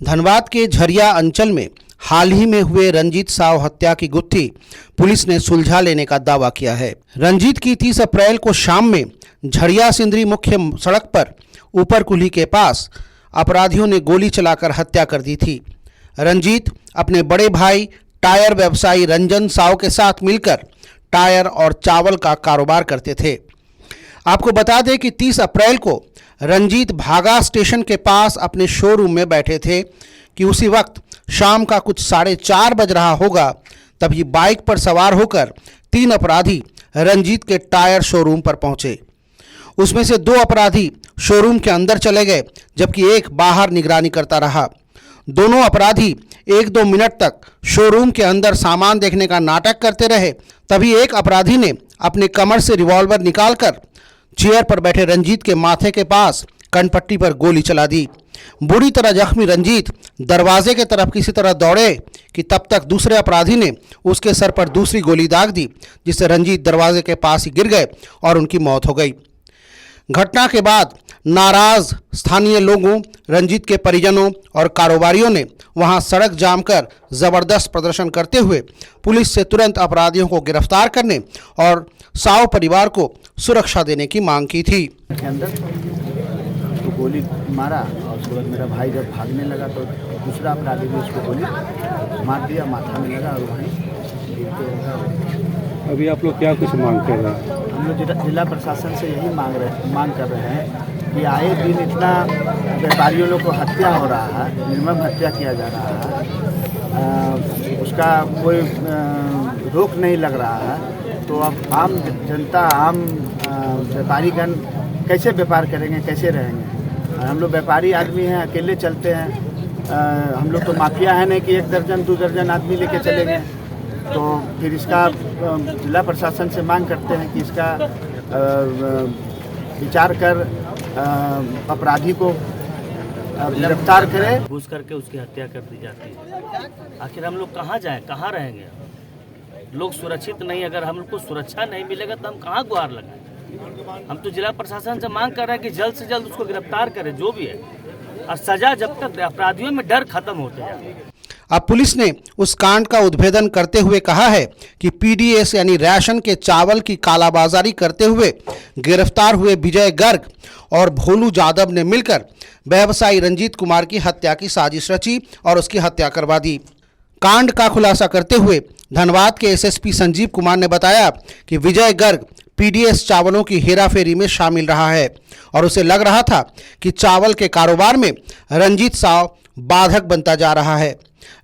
धनबाद के झरिया अंचल में हाल ही में हुए रंजीत साव हत्या की गुत्थी पुलिस ने सुलझा लेने का दावा किया है। रंजीत की 30 अप्रैल को शाम में झरिया सिंदरी मुख्य सड़क पर ऊपर कुल्ही के पास अपराधियों ने गोली चलाकर हत्या कर दी थी। रंजीत अपने बड़े भाई टायर व्यवसायी रंजन साव के साथ मिलकर टायर और चावल का कारोबार करते थे। आपको बता दें कि 30 अप्रैल को रंजीत भागा स्टेशन के पास अपने शोरूम में बैठे थे कि उसी वक्त शाम का कुछ 4:30 बज रहा होगा। तभी बाइक पर सवार होकर 3 अपराधी रंजीत के टायर शोरूम पर पहुंचे। उसमें से 2 अपराधी शोरूम के अंदर चले गए, जबकि एक बाहर निगरानी करता रहा। दोनों अपराधी 1-2 मिनट तक शोरूम के अंदर सामान देखने का नाटक करते रहे। तभी एक अपराधी ने अपने कमर से रिवॉल्वर निकालकर चेयर पर बैठे रंजीत के माथे के पास कनपट्टी पर गोली चला दी। बुरी तरह जख्मी रंजीत दरवाजे के तरफ किसी तरह दौड़े कि तब तक दूसरे अपराधी ने उसके सर पर दूसरी गोली दाग दी, जिससे रंजीत दरवाजे के पास ही गिर गए और उनकी मौत हो गई। घटना के बाद नाराज स्थानीय लोगों, रंजीत के परिजनों और कारोबारियों ने वहां सड़क जाम कर जबरदस्त प्रदर्शन करते हुए पुलिस से तुरंत अपराधियों को गिरफ्तार करने और साव परिवार को सुरक्षा देने की मांग की थी। के अंदर तो गोली मारा और उसके बाद मेरा भाई जब भागने लगा तो दूसरा अपराधी भी उसको गोली मार दिया, माथा में लगा और वहीं। अभी आप लोग क्या कुछ मांग कर रहे हैं? हम लोग जिला प्रशासन से यही मांग कर रहे हैं कि आए दिन इतना व्यापारियों लोग को हत्या हो रहा है, निर्मम हत्या किया जा रहा है, उसका कोई रोक नहीं लग रहा है। तो अब आम जनता, आम व्यापारीगण कैसे व्यापार करेंगे, कैसे रहेंगे? हम लोग व्यापारी आदमी हैं, अकेले चलते हैं। हम लोग तो माफिया है नहीं कि 1 दर्जन 2 दर्जन आदमी लेके चलेंगे। तो फिर इसका जिला प्रशासन से मांग करते हैं कि इसका विचार कर अपराधी को गिरफ्तार करे। घुस करके उसकी हत्या कर दी जाती है। आखिर हम लोग कहाँ जाएं, कहाँ रहेंगे? लोग सुरक्षित नहीं, अगर हम लोग को सुरक्षा नहीं मिलेगा तो हम कहाँ गुहार लगाएं? हम तो जिला प्रशासन से मांग कर रहे हैं कि जल्द से जल्द उसको गिरफ्तार करें, जो भी है, और सजा जब तक अपराधियों में डर खत्म होते जाए। अब पुलिस ने उस कांड का उद्भेदन करते हुए कहा है कि पीडीएस यानी राशन के चावल की कालाबाजारी करते हुए गिरफ्तार हुए विजय गर्ग और भोलू यादव ने मिलकर व्यवसायी रंजीत कुमार की हत्या की साजिश रची और उसकी हत्या करवा दी। कांड का खुलासा करते हुए धनबाद के एसएसपी संजीव कुमार ने बताया कि विजय गर्ग पीडीएस चावलों की हेराफेरी में शामिल रहा है और उसे लग रहा था कि चावल के कारोबार में रंजीत साव बाधक बनता जा रहा है।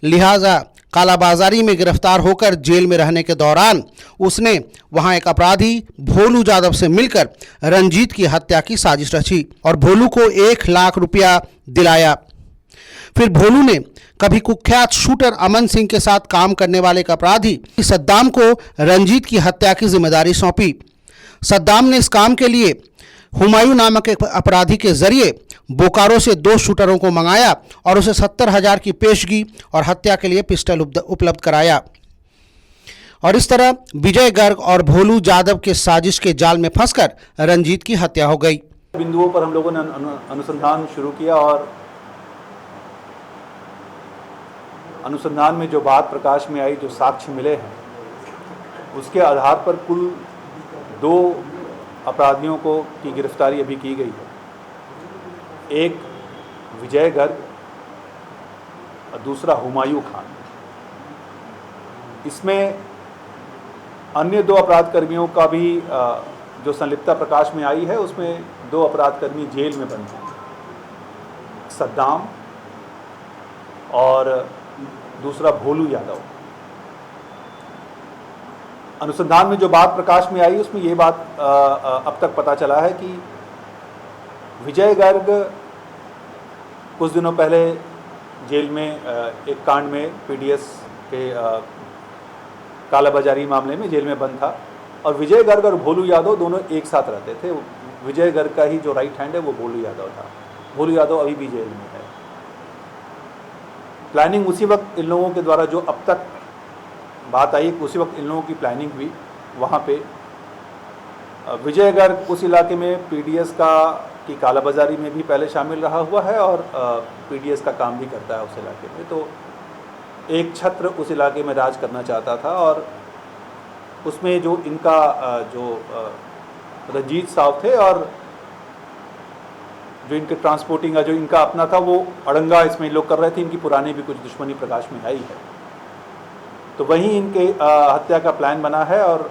लिहाजा कालाबाजारी में गिरफ्तार होकर जेल में रहने के दौरान उसने वहां एक अपराधी भोलू यादव से मिलकर रंजीत की हत्या की साजिश रची और भोलू को 1 लाख रुपया दिलाया। फिर भोलू ने कभी कुख्यात शूटर अमन सिंह के साथ काम करने वाले एक अपराधी सद्दाम को रंजीत की हत्या की जिम्मेदारी सौंपी। सद्दाम ने इस काम के लिए हुमायूं नामक एक अपराधी के जरिए बोकारो से 2 शूटरों को मंगाया और उसे 70,000 की पेशगी और हत्या के लिए पिस्टल उपलब्ध कराया। और इस तरह विजय गर्ग और भोलू यादव के साजिश के जाल में फंसकर रंजीत की हत्या हो गई। बिंदुओं पर हम लोगों ने अनुसंधान शुरू किया और अनुसंधान में जो बात प्रकाश में आई, जो साक्ष्य मिले हैं, उसके आधार पर कुल 2 अपराधियों की गिरफ्तारी अभी की गई है। एक विजय गर्ग और दूसरा हुमायूं खान। इसमें अन्य 2 अपराधकर्मियों का भी जो संलिप्तता प्रकाश में आई है, उसमें 2 अपराधकर्मी जेल में बंद हैं, सद्दाम और दूसरा भोलू यादव। अनुसंधान में जो बात प्रकाश में आई उसमें ये बात अब तक पता चला है कि विजय गर्ग कुछ दिनों पहले जेल में एक कांड में पीडीएस के कालाबाजारी मामले में जेल में बंद था और विजय गर्ग और भोलू यादव दोनों एक साथ रहते थे। विजय गर्ग का ही जो राइट हैंड है वो भोलू यादव था। भोलू यादव अभी भी जेल में है। प्लानिंग उसी वक्त इन लोगों के द्वारा, जो अब तक बात आई, उसी वक्त इन लोगों की प्लानिंग हुई। वहाँ पे विजय गर्ग उस इलाके में पीडीएस का कि कालाबाजारी में भी पहले शामिल रहा हुआ है और पीडीएस का काम भी करता है उस इलाके में। तो एक छत्र उस इलाके में राज करना चाहता था और उसमें जो इनका रंजीत साव थे और जो इनके ट्रांसपोर्टिंग का जो इनका अपना था वो अड़ंगा इसमें लोग कर रहे थे। इनकी पुरानी भी कुछ दुश्मनी प्रकाश में आई है, तो वहीं इनके हत्या का प्लान बना है। और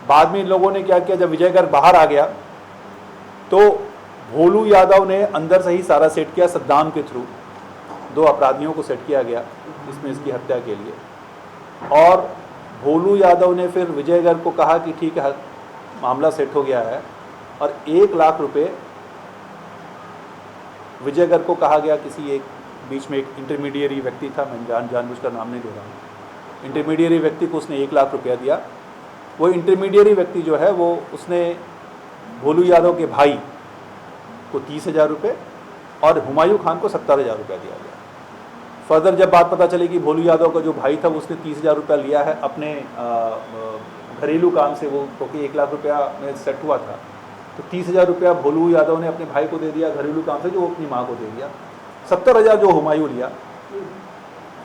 बाद में इन लोगों ने क्या किया, जब विजयगढ़ बाहर आ गया तो भोलू यादव ने अंदर से ही सारा सेट किया। सद्दाम के थ्रू 2 अपराधियों को सेट किया गया इसमें इसकी हत्या के लिए। और भोलू यादव ने फिर विजयगढ़ को कहा कि ठीक है मामला सेट हो गया है, और 1 लाख रुपए विजयगढ़ को कहा गया। किसी एक बीच में एक इंटरमीडिएरी व्यक्ति था, मैं जानबूझकर नाम नहीं दे रहा हूँ, इंटरमीडिएरी व्यक्ति को उसने 1 लाख रुपया दिया। वो इंटरमीडिएरी व्यक्ति जो है वो उसने भोलू यादव के भाई को 30,000 रुपये और हुमायूं खान को 70,000 रुपया दिया गया। फर्दर जब बात पता चली कि भोलू यादव का जो भाई था उसने 30,000 रुपया लिया है अपने घरेलू काम से, वो क्योंकि 1 लाख रुपया में सेट हुआ था, तो 30,000 रुपया भोलू यादव ने अपने भाई को दे दिया घरेलू काम से, जो अपनी माँ को दे दिया। 70,000 जो हुमायूं लिया,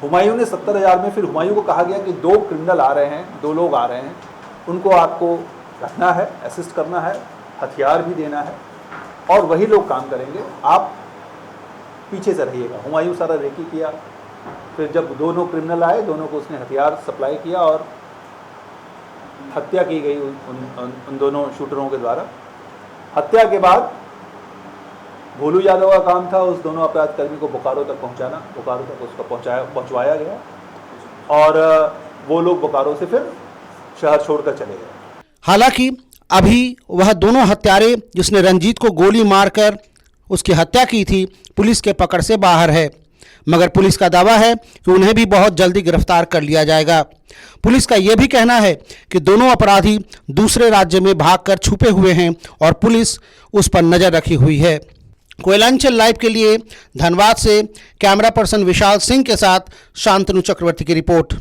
हुमायूं ने 70,000 में फिर हुमायूं को कहा गया कि 2 क्रिमिनल आ रहे हैं, 2 लोग आ रहे हैं, उनको आपको रखना है, असिस्ट करना है, हथियार भी देना है और वही लोग काम करेंगे, आप पीछे से रहिएगा। हुमायूं सारा रेकी किया। फिर जब दोनों क्रिमिनल आए, दोनों को उसने हथियार सप्लाई किया और हत्या की गई उन दोनों शूटरों के द्वारा। हत्या के बाद भोलू यादव का काम था उस दोनों अपराध कर्मी को बोकारो तक पहुंचाना, बोकारो तक उसको पहुंचवाया गया और वो लोग बोकारो से फिर शहर छोड़कर चले गए। हालांकि अभी वह दोनों हत्यारे जिसने रंजीत को गोली मारकर उसकी हत्या की थी, पुलिस के पकड़ से बाहर है, मगर पुलिस का दावा है कि उन्हें भी बहुत जल्दी गिरफ्तार कर लिया जाएगा। पुलिस का यह भी कहना है कि दोनों अपराधी दूसरे राज्य में भागकर छुपे हुए हैं और पुलिस उस पर नजर रखी हुई है। कोयलांचल लाइव के लिए धनबाद से कैमरा पर्सन विशाल सिंह के साथ शांतनु चक्रवर्ती की रिपोर्ट।